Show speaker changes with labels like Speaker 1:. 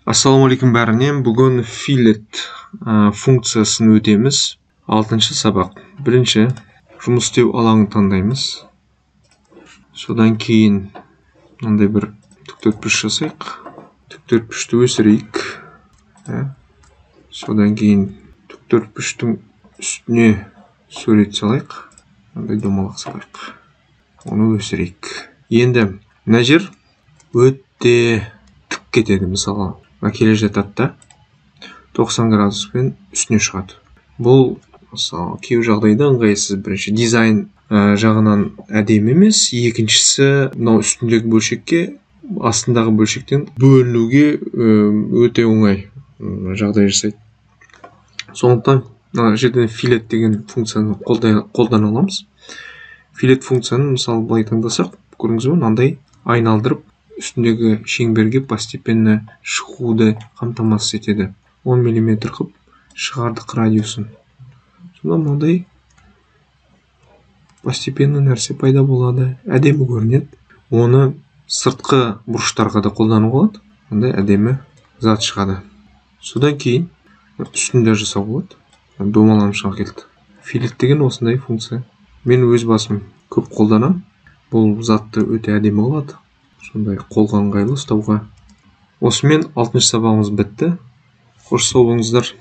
Speaker 1: Ассалаумағалейкум бәріне. Бүгін fillet функциясын өтеміз. 6-шы сабақ. Бірінші жұмыс істеу алаңын таңдаймыз. Содан кейін мынандай бір тіктөртбұрыш жасайық. Тіктөртбұрышты өсірейік. Содан кейін тіктөртбұрыштың үстіне сурет салайық. Мынандай домалақ салайық. Оны өсірейік. Енді мына жер өте тік кетеді, мысалы. Келе жатады да 90 градуспен үстіне шығады. Бұл мысалы кейбір жағдайда ыңғайсыз. Бірінші дизайн жағынан әдемі емес, екіншісі мынау үстіндегі бөлшекке астындағы бөлшектен бөлінуге өте оңай жағдай жасайды. Сондықтан мына жерден fillet деген функцияны қолдана аламыз. Fillet функцияны мысалы былай таңдасақ, көрдіңіз бе, мынандай айналдырып үстіндегі шеңберге постепенно шығуды қамтамасыз етеді. 10 мм қып шығардық радиусын. Сонда мынандай постепенно нәрсе пайда болады, әдемі көрінеді. Оны сыртқы бұрыштарға да қолдануға болады. Мынандай әдемі зат шығады. Содан кейін үстінде жасау болады. Домаланып шыға келді. Fillet деген осындай функция. Мен өз басым көп қолданамын. Бұл затты өте әдемі болады. Сондай қолға ыңғайлы ұстауға. Осымен 6-шы сабағымыз бітті. Қош сау болыңыздар.